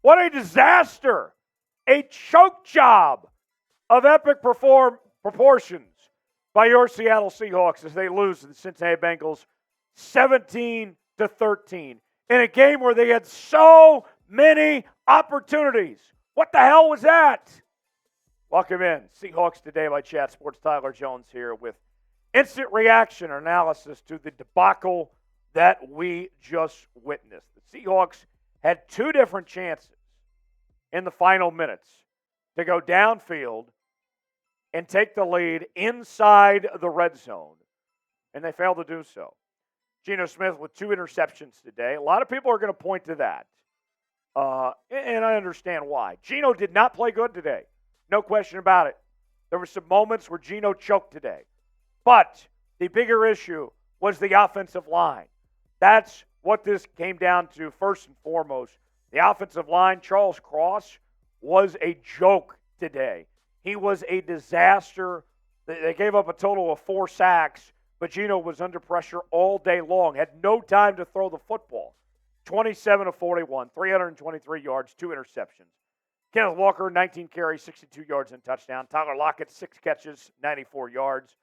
What a disaster. A choke job of epic proportions by your Seattle Seahawks as they lose to the Cincinnati Bengals 17-13 in a game where they had so many opportunities. What the hell was that? Welcome in. Seahawks Today by Chat Sports. Tyler Jones here with instant reaction or analysis to the debacle that we just witnessed. The Seahawks had two different chances in the final minutes to go downfield and take the lead inside the red zone, and they failed to do so. Geno Smith with 2 interceptions today. A lot of people are going to point to that, and I understand why. Geno did not play good today. No question about it. There were some moments where Geno choked today. But the bigger issue was the offensive line. That's what this came down to first and foremost. The offensive line, Charles Cross, was a joke today. He was a disaster. They gave up a total of 4 sacks, but Geno was under pressure all day long, had no time to throw the football. 27 of 41, 323 yards, 2 interceptions. Kenneth Walker, 19 carries, 62 yards and touchdown. Tyler Lockett, 6 catches, 94 yards.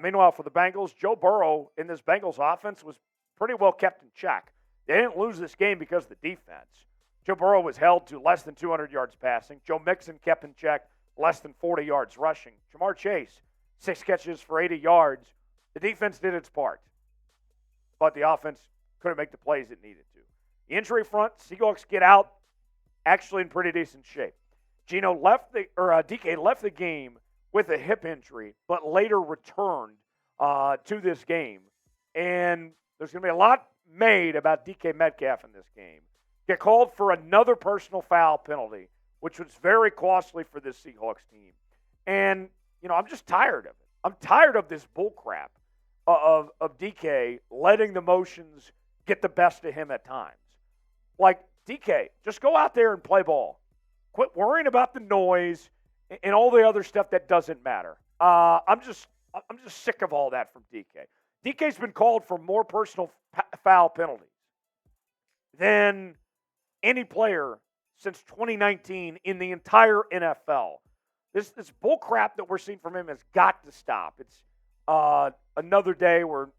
Meanwhile, for the Bengals, Joe Burrow in this Bengals offense was pretty well kept in check. They didn't lose this game because of the defense. Joe Burrow was held to less than 200 yards passing. Joe Mixon kept in check, less than 40 yards rushing. Jamar Chase, 6 catches for 80 yards. The defense did its part, but the offense couldn't make the plays it needed to. The injury front, Seahawks get out actually in pretty decent shape. DK left the game with a hip injury, but later returned to this game. And there's going to be a lot made about DK Metcalf in this game. Get called for another personal foul penalty, which was very costly for this Seahawks team. And, I'm just tired of it. I'm tired of this bull crap of DK letting the motions get the best of him at times. Like, DK, just go out there and play ball. Quit worrying about the noise and all the other stuff that doesn't matter. I'm just sick of all that from DK. DK's been called for more personal foul penalties than any player since 2019 in the entire NFL. This bull crap that we're seeing from him has got to stop. It's another day where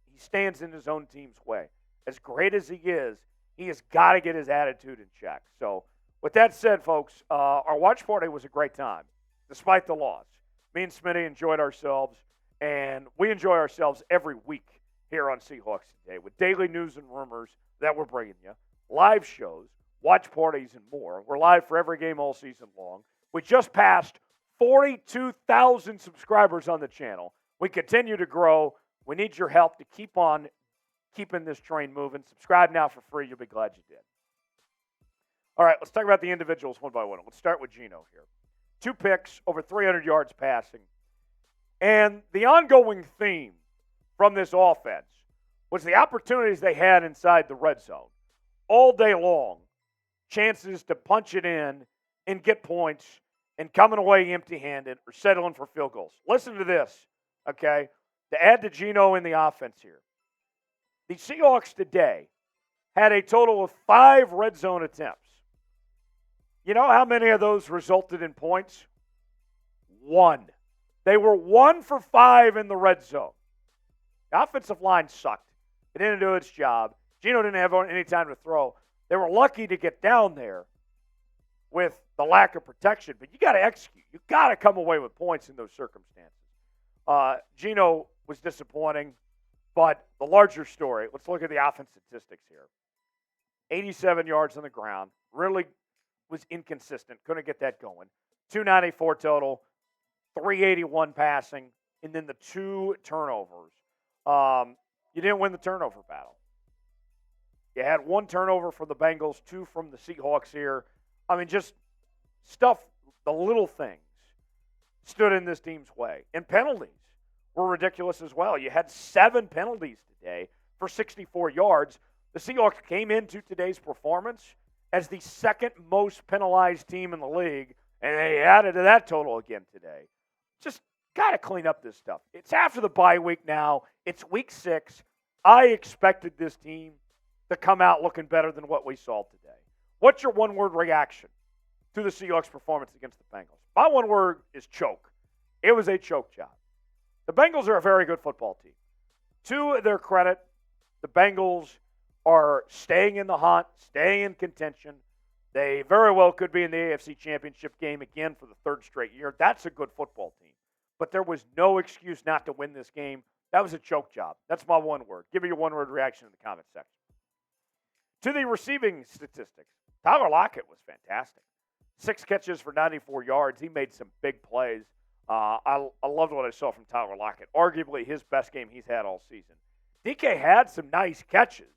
he stands in his own team's way. As great as he has got to get his attitude in check. So, with that said, folks, our watch party was a great time, despite the loss. Me and Smitty enjoyed ourselves, and we enjoy ourselves every week here on Seahawks Today with daily news and rumors that we're bringing you, live shows, watch parties, and more. We're live for every game all season long. We just passed 42,000 subscribers on the channel. We continue to grow. We need your help to keep on keeping this train moving. Subscribe now for free. You'll be glad you did. All right, let's talk about the individuals one by one. Let's start with Geno here. 2 picks, over 300 yards passing. And the ongoing theme from this offense was the opportunities they had inside the red zone. All day long, chances to punch it in and get points and coming away empty-handed or settling for field goals. Listen to this, okay, to add to Geno in the offense here. The Seahawks today had a total of 5 red zone attempts. You know how many of those resulted in points? 1. They were 1 for 5 in the red zone. The offensive line sucked. It didn't do its job. Geno didn't have any time to throw. They were lucky to get down there with the lack of protection, but you got to execute. You got to come away with points in those circumstances. Geno was disappointing, but the larger story, let's look at the offense statistics here. 87 yards on the ground, really was inconsistent, couldn't get that going. 294 total, 381 passing, and then the 2 turnovers. You didn't win the turnover battle. You had 1 turnover from the Bengals, 2 from the Seahawks here. I mean, just stuff, the little things stood in this team's way. And penalties were ridiculous as well. You had 7 penalties today for 64 yards. The Seahawks came into today's performance as the second most penalized team in the league, and they added to that total again today. Just got to clean up this stuff. It's after the bye week now. It's week 6. I expected this team to come out looking better than what we saw today. What's your one-word reaction to the Seahawks' performance against the Bengals? My one word is choke. It was a choke job. The Bengals are a very good football team. To their credit, the Bengals are staying in the hunt, staying in contention. They very well could be in the AFC Championship game again for the third straight year. That's a good football team. But there was no excuse not to win this game. That was a choke job. That's my one word. Give me your one-word reaction in the comment section. To the receiving statistics, Tyler Lockett was fantastic. 6 catches for 94 yards. He made some big plays. I loved what I saw from Tyler Lockett. Arguably his best game he's had all season. DK had some nice catches,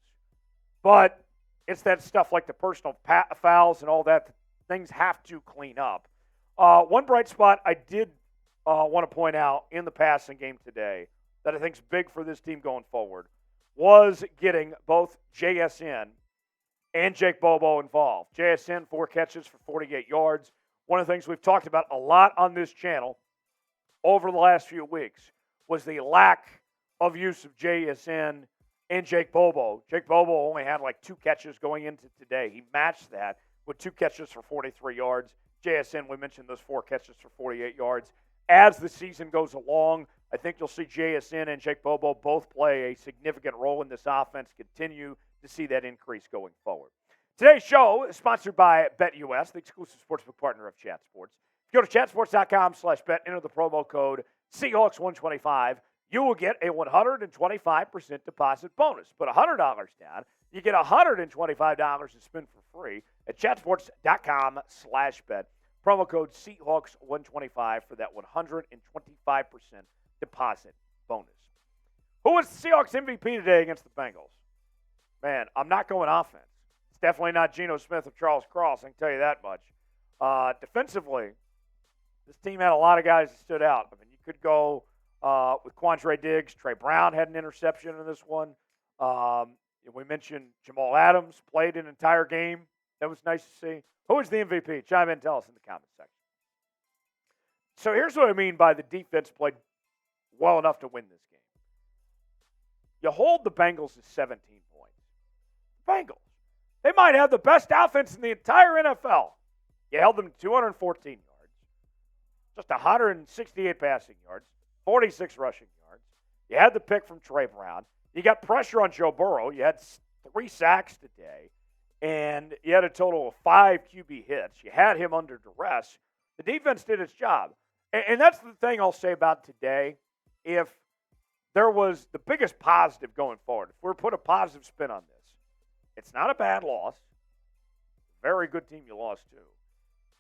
but it's that stuff like the personal fouls and all that things have to clean up. One bright spot I did want to point out in the passing game today that I think is big for this team going forward was getting both JSN and Jake Boye involved. JSN, 4 catches for 48 yards. One of the things we've talked about a lot on this channel over the last few weeks was the lack of use of JSN and Jake Boye. Jake Boye only had like 2 catches going into today. He matched that with 2 catches for 43 yards. JSN, we mentioned those 4 catches for 48 yards. As the season goes along, I think you'll see JSN and Jake Boye both play a significant role in this offense, continue to see that increase going forward. Today's show is sponsored by BetUS, the exclusive sportsbook partner of Chat Sports. If you go to chatsports.com/bet, enter the promo code Seahawks125, you will get a 125% deposit bonus. Put $100 down, you get $125 to spend for free at chatsports.com/bet. Promo code Seahawks125 for that 125% deposit bonus. Who was the Seahawks MVP today against the Bengals? Man, I'm not going offense. It's definitely not Geno Smith or Charles Cross, I can tell you that much. Defensively, this team had a lot of guys that stood out. I mean, you could go with Quandre Diggs. Trey Brown had an interception in this one. We mentioned Jamal Adams played an entire game. That was nice to see. Who was the MVP? Chime in and tell us in the comment section. So here's what I mean by the defense played well enough to win this game. You hold the Bengals to 17 points. Bengals, they might have the best offense in the entire NFL. You held them to 214 yards, just 168 passing yards, 46 rushing yards. You had the pick from Trey Brown. You got pressure on Joe Burrow. You had 3 sacks today, and you had a total of 5 QB hits. You had him under duress. The defense did its job. And that's the thing I'll say about today. If there was the biggest positive going forward, if we're to put a positive spin on this, it's not a bad loss. Very good team you lost to.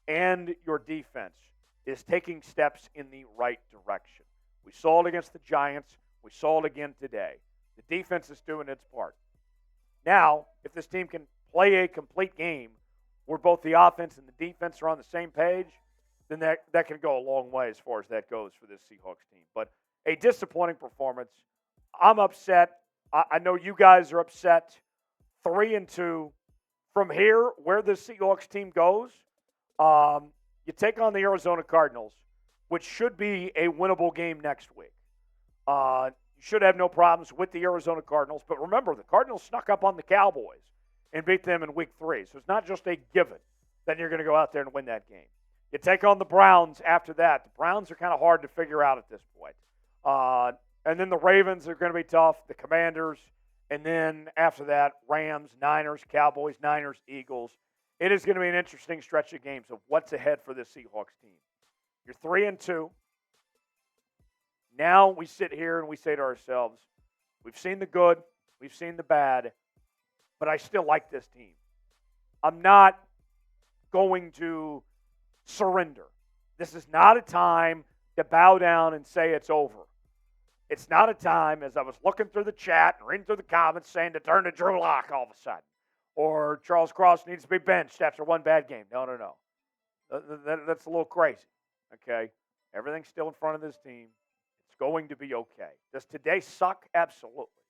And your defense is taking steps in the right direction. We saw it against the Giants. We saw it again today. The defense is doing its part. Now, if this team can play a complete game where both the offense and the defense are on the same page, then that can go a long way as far as that goes for this Seahawks team. But a disappointing performance. I'm upset. I know you guys are upset. 3-2. From here, where the Seahawks team goes, you take on the Arizona Cardinals, which should be a winnable game next week. You should have no problems with the Arizona Cardinals. But remember, the Cardinals snuck up on the Cowboys and beat them in week 3. So it's not just a given that you're going to go out there and win that game. You take on the Browns after that. The Browns are kind of hard to figure out at this point. And then the Ravens are going to be tough, the Commanders, and then after that, Rams, Niners, Cowboys, Niners, Eagles. It is going to be an interesting stretch of games of what's ahead for this Seahawks team. You're 3-2. Now we sit here and we say to ourselves, we've seen the good, we've seen the bad, but I still like this team. I'm not going to surrender. This is not a time to bow down and say it's over. It's not a time, as I was looking through the chat and reading through the comments, saying to turn to Drew Lock all of a sudden. Or Charles Cross needs to be benched after one bad game. No. That's a little crazy, okay? Everything's still in front of this team. It's going to be okay. Does today suck? Absolutely.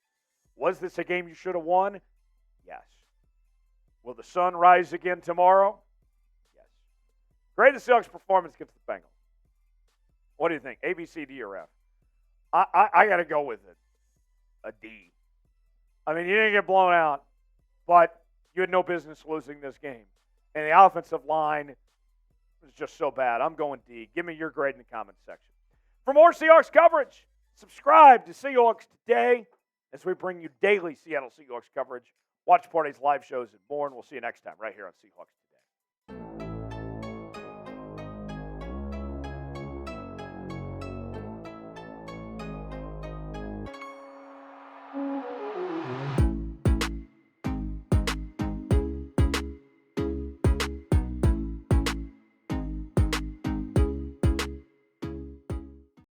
Was this a game you should have won? Yes. Will the sun rise again tomorrow? Yes. Greatest Seahawks performance against the Bengals. What do you think? A, B, C, D, or F? I got to go with it. A D. I mean, you didn't get blown out, but you had no business losing this game. and the offensive line was just so bad. I'm going D. Give me your grade in the comments section. For more Seahawks coverage, subscribe to Seahawks Today as we bring you daily Seattle Seahawks coverage. Watch parties, live shows, and more, and we'll see you next time right here on Seahawks Today.